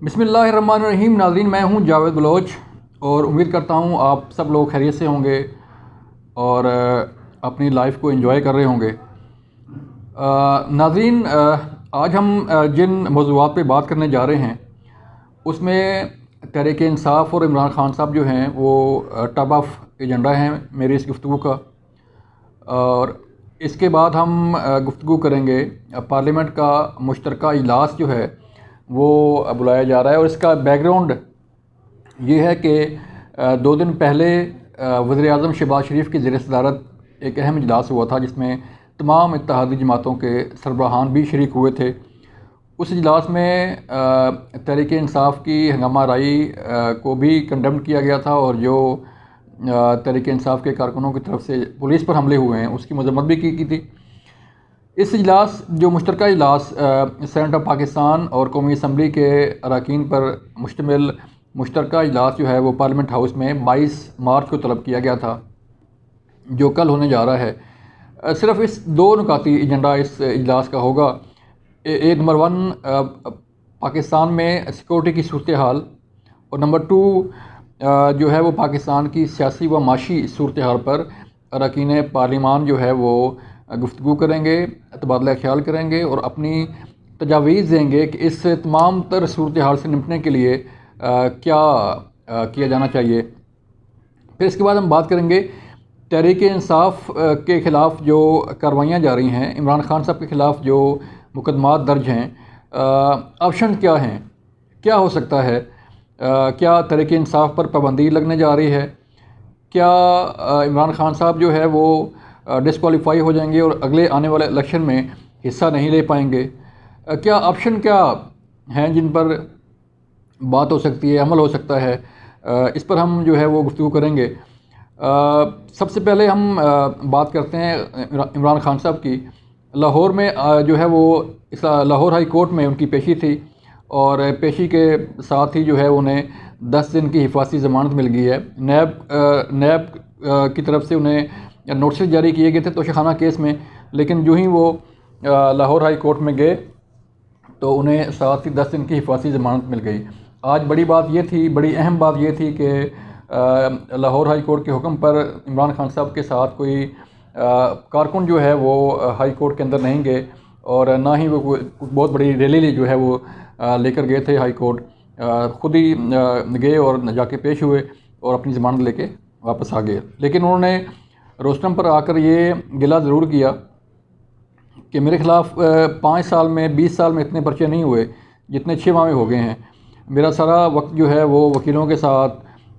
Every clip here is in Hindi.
बिस्मिल्लाहिर्रहमानिर्रहीम। नाज़रीन, मैं हूं जावेद बलोच और उम्मीद करता हूं आप सब लोग खैरियत से होंगे और अपनी लाइफ को एंजॉय कर रहे होंगे। नाज़रीन, आज हम जिन मौज़ूआत पे बात करने जा रहे हैं उसमें तहरीक इंसाफ और इमरान खान साहब जो हैं वो टॉप ऑफ एजेंडा हैं मेरी इस गुफ्तगू का। और इसके बाद हम गुफ्तगू करेंगे पार्लियामेंट का मुश्तरका इजलास जो है वो बुलाया जा रहा है। और इसका बैकग्राउंड ये है कि 2 दिन पहले वज़ीर-ए-आज़म शहबाज शरीफ की ज़ेर सदारत एक अहम इजलास हुआ था जिसमें तमाम इत्तेहादी जमातों के सरबराहान भी शरीक हुए थे। उस इजलास में तहरीक इंसाफ की हंगामा राई को भी कंडेम किया गया था और जो तहरीक इंसाफ के कारकुनों की तरफ से पुलिस पर हमले हुए हैं उसकी मजम्मत भी की थी। इस इजलास जो मुश्तरका इजलास सेनेट ऑफ पाकिस्तान और कौमी असम्बली के अरकान पर मुश्तमिल मुश्तरका इजलास जो है वो पार्लियामेंट हाउस में 22 मार्च को तलब किया गया था, जो कल होने जा रहा है। सिर्फ इस 2 नुकाती एजेंडा इस इजलास का होगा। एक नंबर 1 पाकिस्तान में सिक्योरिटी की सूरत हाल और नंबर 2 जो है वो पाकिस्तान की सियासी व माशी सूरत हाल पर अरकान पार्लिमान जो है वो गुफ्तगू करेंगे, तबादला ख्याल करेंगे और अपनी तजावीज़ देंगे कि इस तमाम तर सूरत हाल से निपटने के लिए क्या किया जाना चाहिए। फिर इसके बाद हम बात करेंगे तहरीक इंसाफ के ख़िलाफ़ जो कार्रवाइयाँ जा रही हैं, इमरान खान साहब के ख़िलाफ़ जो मुकदमात दर्ज हैं, ऑप्शन क्या हैं, क्या हो सकता है। क्या तहरीक इंसाफ पर पाबंदी लगने जा रही है, क्या इमरान खान साहब जो है वो डिस्क्वालीफाई हो जाएंगे और अगले आने वाले इलेक्शन में हिस्सा नहीं ले पाएंगे। क्या ऑप्शन क्या हैं जिन पर बात हो सकती है, अमल हो सकता है। इस पर हम जो है वो गुफ्तगू करेंगे। सबसे पहले हम बात करते हैं इमरान खान साहब की। लाहौर में जो है वो इस लाहौर हाई कोर्ट में उनकी पेशी थी और पेशी के साथ ही जो है उन्हें 10 दिन की हिफाजती ज़मानत मिल गई है। नैब की तरफ से उन्हें नोटिस जारी किए गए थे तोशाखाना केस में, लेकिन जो ही वो लाहौर हाई कोर्ट में गए तो उन्हें साथ ही 10 दिन की हिफाजती ज़मानत मिल गई। आज बड़ी बात ये थी, बड़ी अहम बात ये थी कि लाहौर हाई कोर्ट के हुक्म पर इमरान खान साहब के साथ कोई कारकुन जो है वो हाई कोर्ट के अंदर नहीं गए और ना ही वो बहुत बड़ी रैली जो है वो लेकर गए थे हाई कोर्ट। ख़ुद ही गए और जाके पेश हुए और अपनी ज़मानत लेके वापस आ गए। लेकिन उन्होंने रोस्टम पर आकर ये गिला ज़रूर किया कि मेरे ख़िलाफ़ 5 साल में 20 साल में इतने पर्चे नहीं हुए जितने 6 माह में हो गए हैं। मेरा सारा वक्त जो है वो वकीलों के साथ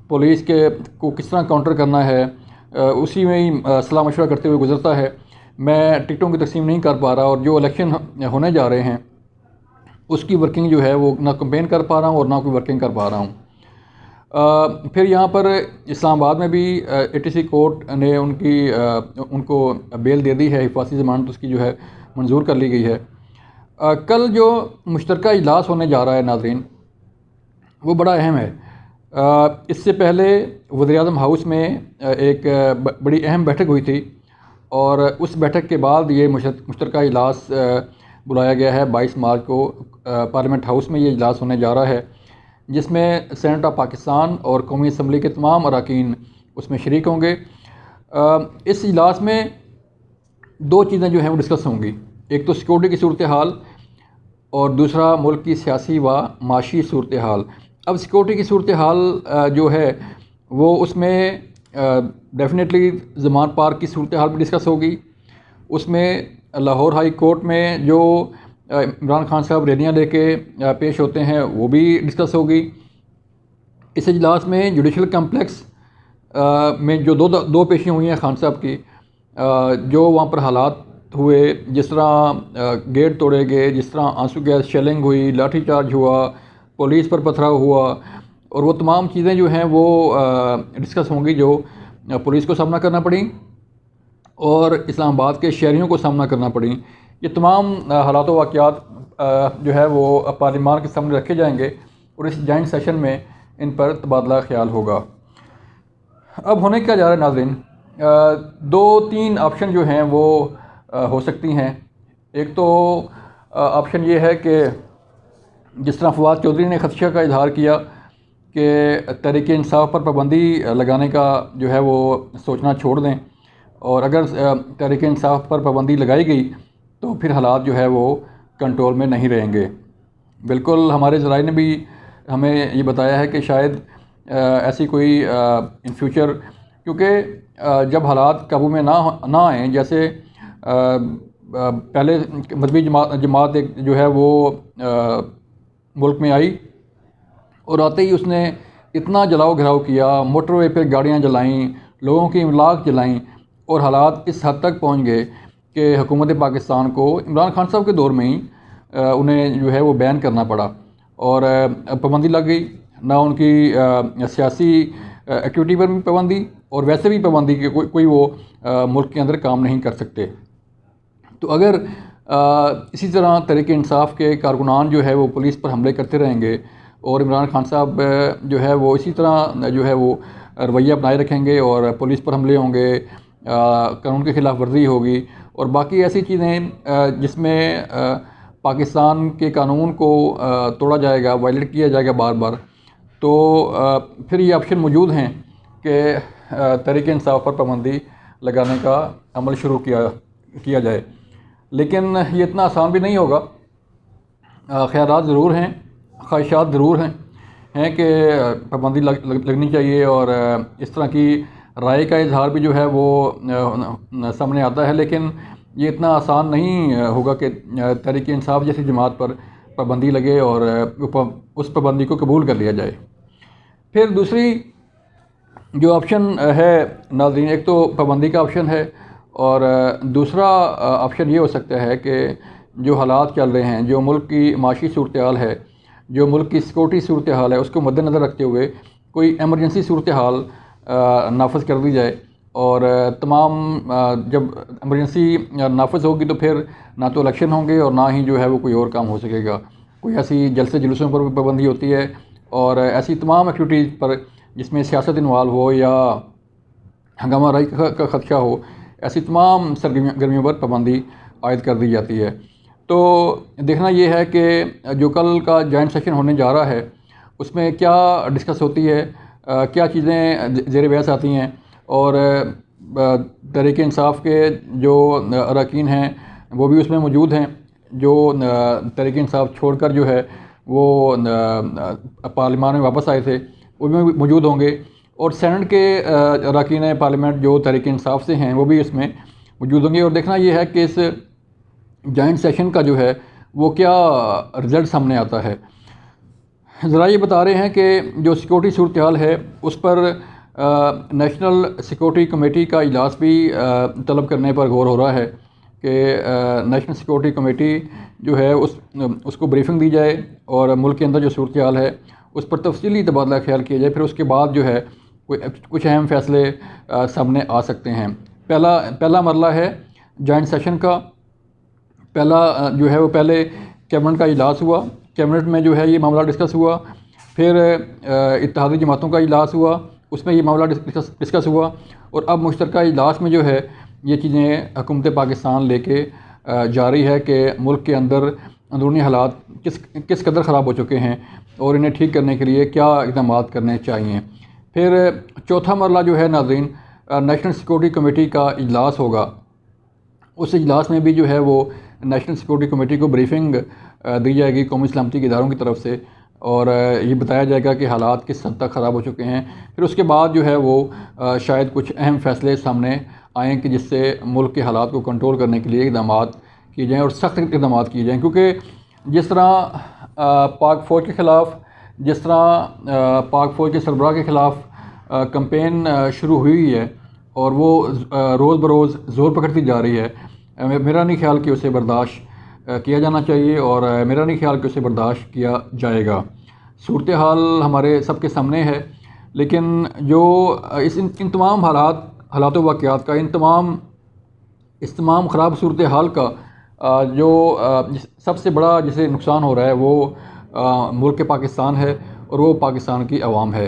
पुलिस के को किस तरह काउंटर करना है उसी में ही सलाह मशवरा करते हुए गुजरता है। मैं टिकटों की तकसीम नहीं कर पा रहा और जो इलेक्शन होने जा रहे हैं उसकी वर्किंग जो है वो ना कंपेन कर पा रहा हूँ और ना कोई वर्किंग कर पा रहा हूँ। फिर यहाँ पर इस्लामाबाद में भी ATC कोर्ट ने उनको बेल दे दी है, हिफाजती ज़मानत उसकी जो है मंजूर कर ली गई है। कल जो मुश्तरका इजलास होने जा रहा है नाज़रीन, वो बड़ा अहम है। इससे पहले वज़ीर-ए-आज़म हाउस में एक बड़ी अहम बैठक हुई थी और उस बैठक के बाद ये मुश्तरका इजलास बुलाया गया है। 22 मार्च को पार्लियामेंट हाउस में ये इजलास होने जा रहा है जिसमें सेनेट ऑफ पाकिस्तान और कौमी असम्बली के तमाम अरकान उसमें शरीक होंगे। इस इजलास में 2 चीज़ें जो हैं वो डिस्कस होंगी। एक तो सिक्योरिटी की सूरत हाल और दूसरा मुल्क की सियासी व माशी सूरत हाल। अब सिक्योरिटी की सूरत हाल जो है वो उसमें डेफिनेटली ज़मान पार्क की सूरत हाल भी डिस्कस होगी। उसमें लाहौर हाई कोर्ट में जो इमरान खान साहब रैलियाँ लेके पेश होते हैं वो भी डिस्कस होगी। इस इजलास में जुडिशल कम्प्लेक्स में जो दो पेशियाँ हुई हैं खान साहब की, जो वहाँ पर हालात हुए, जिस तरह गेट तोड़े गए, जिस तरह आंसू गैस शेलिंग हुई, लाठी चार्ज हुआ, पुलिस पर पथराव हुआ और वो तमाम चीज़ें जो हैं वो डिस्कस होंगी जो पुलिस को सामना करना पड़ी और इस्लामाबाद के शहरियों को सामना करना पड़ी। ये तमाम हालात व वाक़यात जो है वो पार्लियामान के सामने रखे जाएंगे और इस जॉइंट सेशन में इन पर तबादला ख्याल होगा। अब होने क्या जा रहा है नाज़रीन, 2-3 ऑप्शन जो हैं वो हो सकती हैं। एक तो ऑप्शन ये है कि जिस तरह फवाद चौधरी ने खदशा का इजहार किया कि तहरीक इंसाफ पर पाबंदी लगाने का जो है वो सोचना छोड़ दें, और अगर तहरीक इंसाफ पर पाबंदी लगाई गई तो फिर हालात जो है वो कंट्रोल में नहीं रहेंगे। बिल्कुल हमारे ज़राए ने भी हमें ये बताया है कि शायद ऐसी कोई इन फ्यूचर, क्योंकि जब हालात काबू में ना आएँ, जैसे पहले मजहबी जमात एक जो है वो मुल्क में आई और आते ही उसने इतना जलाओ घिराव किया, मोटरवे पर गाड़ियाँ जलाईं, लोगों की इमलाक जलाईं, और हालात इस हद तक पहुँच गए कि हुकूमत पाकिस्तान को इमरान खान साहब के दौर में ही उन्हें जो है वो बैन करना पड़ा और पाबंदी लग गई। ना उनकी सियासी एक्टिविटी पर भी पाबंदी और वैसे भी पाबंदी कि कोई वो मुल्क के अंदर काम नहीं कर सकते। तो अगर इसी तरह तहरीक इंसाफ के कारकुनान जो है वो पुलिस पर हमले करते रहेंगे और इमरान खान साहब जो है वो इसी तरह जो है वो रवैया अपनाए रखेंगे और पुलिस पर हमले होंगे, कानून की खिलाफ वर्जी होगी और बाकी ऐसी चीज़ें जिसमें पाकिस्तान के कानून को तोड़ा जाएगा, वायलेट किया जाएगा बार बार, तो फिर ये ऑप्शन मौजूद हैं कि तहरीक इंसाफ पर पाबंदी लगाने का अमल शुरू किया जाए। लेकिन ये इतना आसान भी नहीं होगा। ख़यालात ज़रूर हैं, ख्वाहिशात ज़रूर हैं कि पाबंदी लगनी चाहिए और इस तरह की राय का इजहार भी जो है वो सामने आता है, लेकिन ये इतना आसान नहीं होगा कि तहरीक इंसाफ जैसी जमात पर पाबंदी लगे और उस पाबंदी को कबूल कर लिया जाए। फिर दूसरी जो ऑप्शन है नाज़रीन, एक तो पाबंदी का ऑप्शन है और दूसरा ऑप्शन ये हो सकता है कि जो हालात चल रहे हैं, जो मुल्क की माशी सूरत हाल है, जो मुल्क की सिक्योरिटी सूरत हाल है, उसको मद्देनज़र रखते हुए कोई एमरजेंसी सूरत हाल नाफज कर दी जाए और तमाम जब एमरजेंसी नाफज होगी तो फिर ना तो इलेक्शन होंगे और ना ही जो है वो कोई और काम हो सकेगा। कोई ऐसी जलसे जुलूसों पर भी पाबंदी होती है और ऐसी तमाम एक्टिविटीज़ पर जिसमें सियासत इन्वॉल्व हो या हंगामा राई का खदशा हो, ऐसी तमाम सरगर्मियों पर पाबंदी आयद कर दी जाती है। तो देखना ये है कि जो कल का जॉइंट सेशन होने जा रहा है उसमें क्या डिस्कस होती है, क्या चीज़ें ज़ेर बहस आती हैं और तहरीक इंसाफ के जो अरकान हैं वो भी उसमें मौजूद हैं, जो तहरीक इंसाफ छोड़कर जो है वो पार्लियामान में वापस आए थे वो भी मौजूद होंगे और सेनेट के अरकान पार्लियामेंट जो तहरीक इंसाफ से हैं वो भी इसमें मौजूद होंगे। और देखना ये है कि इस जॉइंट सेशन का जो है वो क्या रिज़ल्ट सामने आता है। ज़रा ये बता रहे हैं कि जो सिक्योरिटी सूरत हाल है उस पर नेशनल सिक्योरिटी कमेटी का इजलास भी तलब करने पर गौर हो रहा है कि नेशनल सिक्योरिटी कमेटी जो है उसको ब्रीफिंग दी जाए और मुल्क के अंदर जो सूरत हाल है उस पर तफसीली तबादला ख्याल किया जाए। फिर उसके बाद जो है कुछ अहम फैसले सामने आ सकते हैं। पहला मरला है जॉइंट सेशन का। पहला जो है वो पहले कैबिनेट का इजलास हुआ, कैबिनेट में जो है ये मामला डिस्कस हुआ, फिर इत्तेहादी जमातों का इजलास हुआ, उसमें ये मामला डिस्कस हुआ और अब मुश्तरका इजलास में जो है ये चीज़ें हुकूमत पाकिस्तान लेके जा रही है कि मुल्क के अंदर अंदरूनी हालात किस कदर ख़राब हो चुके हैं और इन्हें ठीक करने के लिए क्या इक़दाम करने चाहिए। फिर चौथा मरला जो है नाज़रीन, नेशनल सिक्योरिटी कमेटी का इजलास होगा। उस इजलास में भी जो है वो नेशनल सिक्योरिटी कमेटी को ब्रीफिंग दी जाएगी कौमी सलामती के इदारों की तरफ से और ये बताया जाएगा कि हालात किस हद तक ख़राब हो चुके हैं। फिर उसके बाद जो है वो शायद कुछ अहम फ़ैसले सामने आएँ कि जिससे मुल्क के हालात को कंट्रोल करने के लिए इक़दाम किए जाएँ और सख्त इक़दाम किए जाएँ। क्योंकि जिस तरह पाक फ़ौज के ख़िलाफ़, जिस तरह पाक फ़ौज के सरबराह के ख़िलाफ़ कैंपेन शुरू हुई है और वो रोज़ बरोज़ ज़ोर पकड़ती जा रही है, मेरा नहीं ख्याल कि उसे बर्दाश्त किया जाना चाहिए और मेरा नहीं ख्याल कि उसे बर्दाश्त किया जाएगा। सूरत हाल हमारे सबके सामने है, लेकिन जो इन तमाम हालात वाक़यात का, इस तमाम ख़राब सूरत हाल का जो सबसे बड़ा जिसे नुकसान हो रहा है वो मुल्क के पाकिस्तान है और वो पाकिस्तान की आवाम है।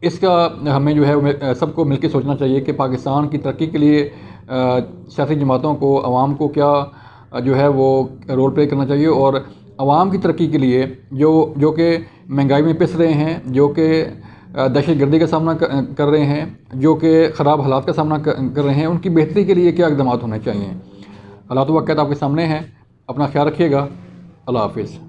इसका हमें जो है सबको मिलकर सोचना चाहिए कि पाकिस्तान की तरक्की के लिए सियासी जमातों को, आवाम को क्या जो है वो रोल प्ले करना चाहिए और आवाम की तरक्की के लिए जो कि महंगाई में पिस रहे हैं, जो कि दहशत गर्दी का सामना कर रहे हैं, जो कि ख़राब हालात का सामना कर रहे हैं, उनकी बेहतरी के लिए क्या इक़दाम होने चाहिए। हालात वक़्त आपके सामने हैं। अपना ख्याल रखिएगा। अल्लाह हाफ़िज़।